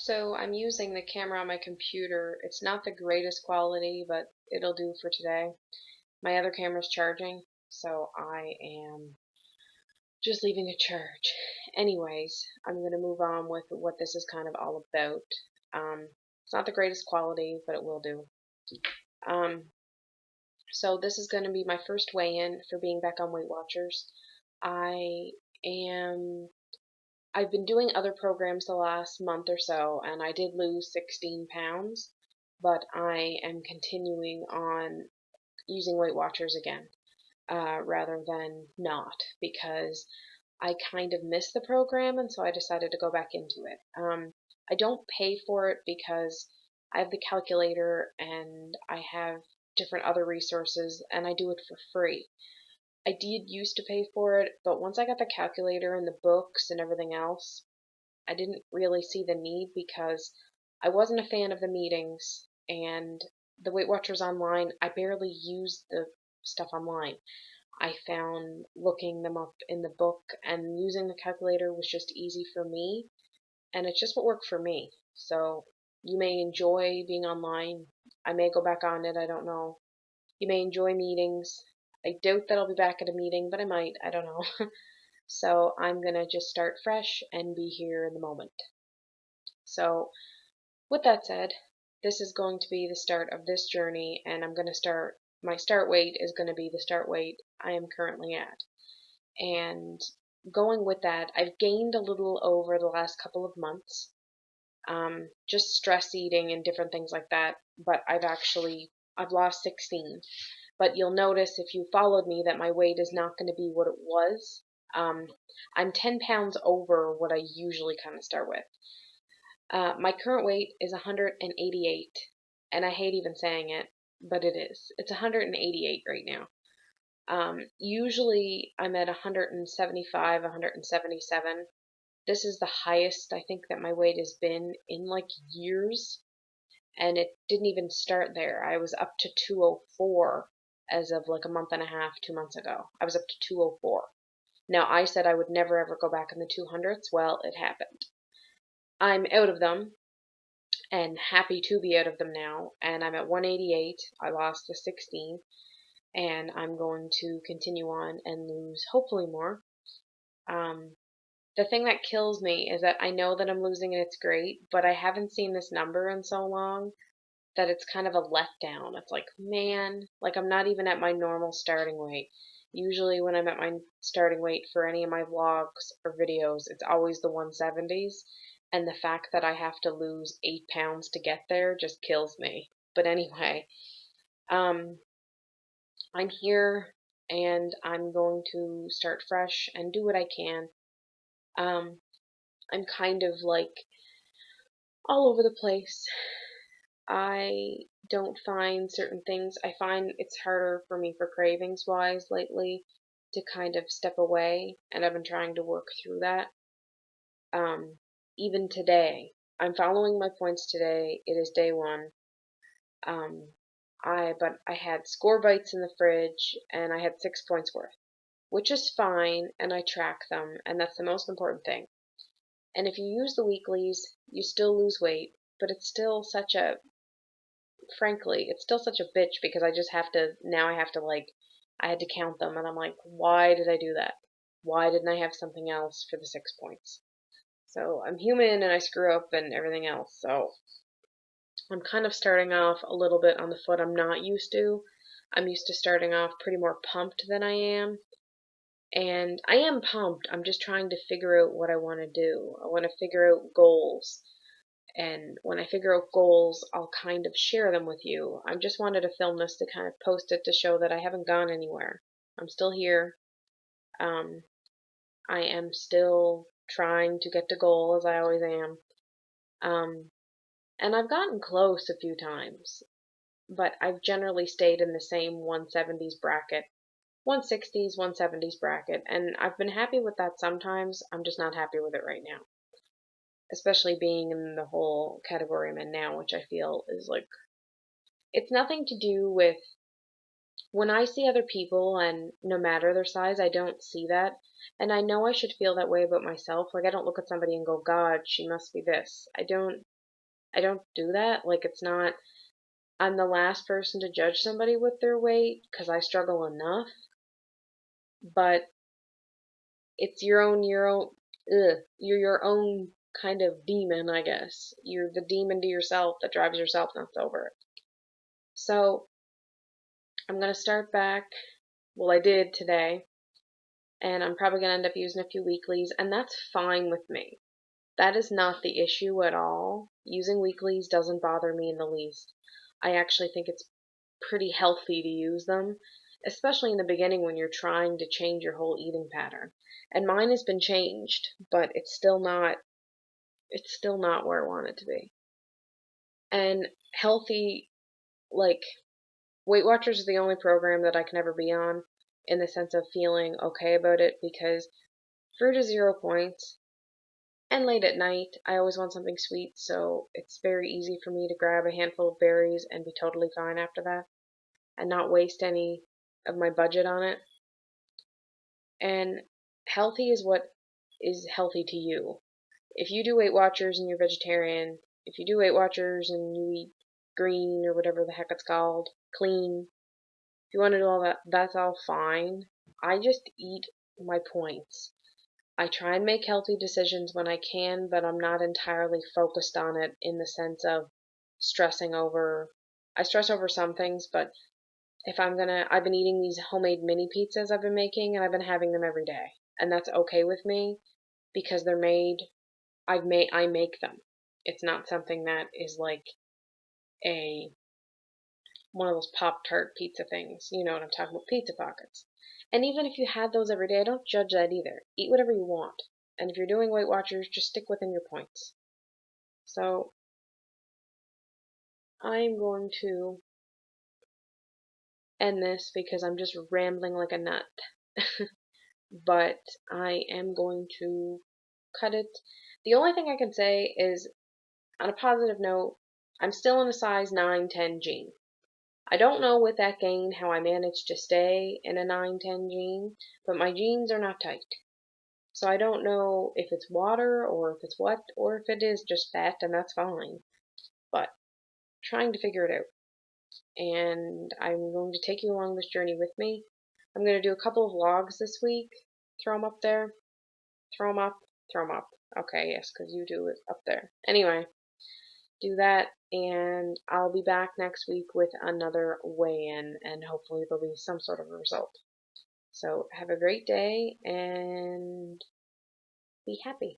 So I'm using the camera on my computer. It's not the greatest quality, but it'll do for today. My other camera's charging, so I am just leaving it charge. Anyways, I'm going to move on with what this is kind of all about. It's not the greatest quality, but it will do. Um, so this is going to be my first weigh-in for being back on Weight Watchers. I am I've been doing other programs the last month or so, and I did lose 16 pounds, but I am continuing on using Weight Watchers again, rather than not, because I kind of missed the program, and so I decided to go back into it. I don't pay for it because I have the calculator and I have different other resources, and I do it for free. I did used to pay for it, but once I got the calculator and the books and everything else, I didn't really see the need because I wasn't a fan of the meetings and the Weight Watchers online. I barely used the stuff online. I found looking them up in the book and using the calculator was just easy for me, and it's just what worked for me. So you may enjoy being online. I may go back on it, I don't know. You may enjoy meetings. I doubt that I'll be back at a meeting, but I might, I don't know. So I'm gonna just start fresh and be here in the moment. So, with that said, this is going to be the start of this journey, and I'm going to start, my start weight is going to be the start weight I am currently at. And going with that, I've gained a little over the last couple of months, just stress eating and different things like that, but I've lost 16. But you'll notice if you followed me that my weight is not going to be what it was. Um, I'm 10 pounds over what I usually kind of start with. My current weight is 188, and I hate even saying it, but it is. It's 188 right now. Usually I'm at 175, 177. This is the highest I think that my weight has been in like years, and it didn't even start there. I was up to 204 as of like a month and a half, 2 months ago. I was up to 204. Now, I said I would never ever go back in the 200s. Well, it happened. I'm out of them and happy to be out of them now. And I'm at 188. I lost the 16, and I'm going to continue on and lose hopefully more. Um, the thing that kills me is that I know that I'm losing and it's great, but I haven't seen this number in so long that it's kind of a letdown. It's like, man, like I'm not even at my normal starting weight. Usually when I'm at my starting weight for any of my vlogs or videos, it's always the 170s. And the fact that I have to lose 8 pounds to get there just kills me. But anyway, um, I'm here and I'm going to start fresh and do what I can. Um, I'm kind of like all over the place. I don't find certain things. I find it's harder for me for cravings wise lately to kind of step away, and I've been trying to work through that. Um, Even today, I'm following my points today. It is day one. Um, but I had score bites in the fridge, and I had 6 points worth, which is fine, and I track them, and that's the most important thing. And if you use the weeklies, you still lose weight, but it's still such a frankly, it's still such a bitch because I have to like, I had to count them and I'm like, why did I do that? Why didn't I have something else for the 6 points? So I'm human and I screw up and everything else. So I'm kind of starting off a little bit on the foot I'm not used to. I'm used to starting off pretty more pumped than I am. And I am pumped. I'm just trying to figure out what I want to do. I want to figure out goals. And when I figure out goals, I'll kind of share them with you. I just wanted to film this to kind of post it to show that I haven't gone anywhere. I'm still here. Um, I am still trying to get to goal as I always am. Um, and I've gotten close a few times, but I've generally stayed in the same 170s bracket, 160s, 170s bracket, and I've been happy with that sometimes. I'm just not happy with it right now, especially being in the whole category I'm in now, which I feel is like, it's nothing to do with when I see other people and no matter their size, I don't see that. And I know I should feel that way about myself. Like I don't look at somebody and go, God, she must be this. I don't I don't do that. Like, it's not, I'm the last person to judge somebody with their weight because I struggle enough, but it's you're your own kind of demon, I guess. You're the demon to yourself that drives yourself nuts over it. So I'm going to start back. Well, I did today, and I'm probably going to end up using a few weeklies, and that's fine with me. That is not the issue at all. Using weeklies doesn't bother me in the least. I actually think it's pretty healthy to use them, especially in the beginning when you're trying to change your whole eating pattern. And mine has been changed, but it's still not where I want it to be. And healthy, like, Weight Watchers is the only program that I can ever be on in the sense of feeling okay about it, because fruit is 0 points. And late at night, I always want something sweet, so it's very easy for me to grab a handful of berries and be totally fine after that and not waste any of my budget on it. And healthy is what is healthy to you. If you do Weight Watchers and you're vegetarian, if you do Weight Watchers and you eat green or whatever the heck it's called, clean, if you want to do all that, that's all fine. I just eat my points. I try and make healthy decisions when I can, but I'm not entirely focused on it in the sense of stressing over. I stress over some things, but if I've been eating these homemade mini pizzas I've been making, and I've been having them every day. And that's okay with me because I make them. It's not something that is like a, one of those Pop-Tart pizza things. You know what I'm talking about, pizza pockets. And even if you had those every day, I don't judge that either. Eat whatever you want. And if you're doing Weight Watchers, just stick within your points. So I'm going to end this because I'm just rambling like a nut. But I am going to cut it. The only thing I can say is, on a positive note, I'm still in a size 9-10 jean. I don't know with that gain how I managed to stay in a 9-10 jean, but my jeans are not tight. So I don't know if it's water or if it's what, or if it is just fat, and that's fine. But trying to figure it out. And I'm going to take you along this journey with me. I'm going to do a couple of vlogs this week. Throw them up there. Throw them up. Throw them up. Okay, yes, because you do it up there. Anyway, do that, and I'll be back next week with another weigh-in, and hopefully there'll be some sort of a result. So have a great day, and be happy.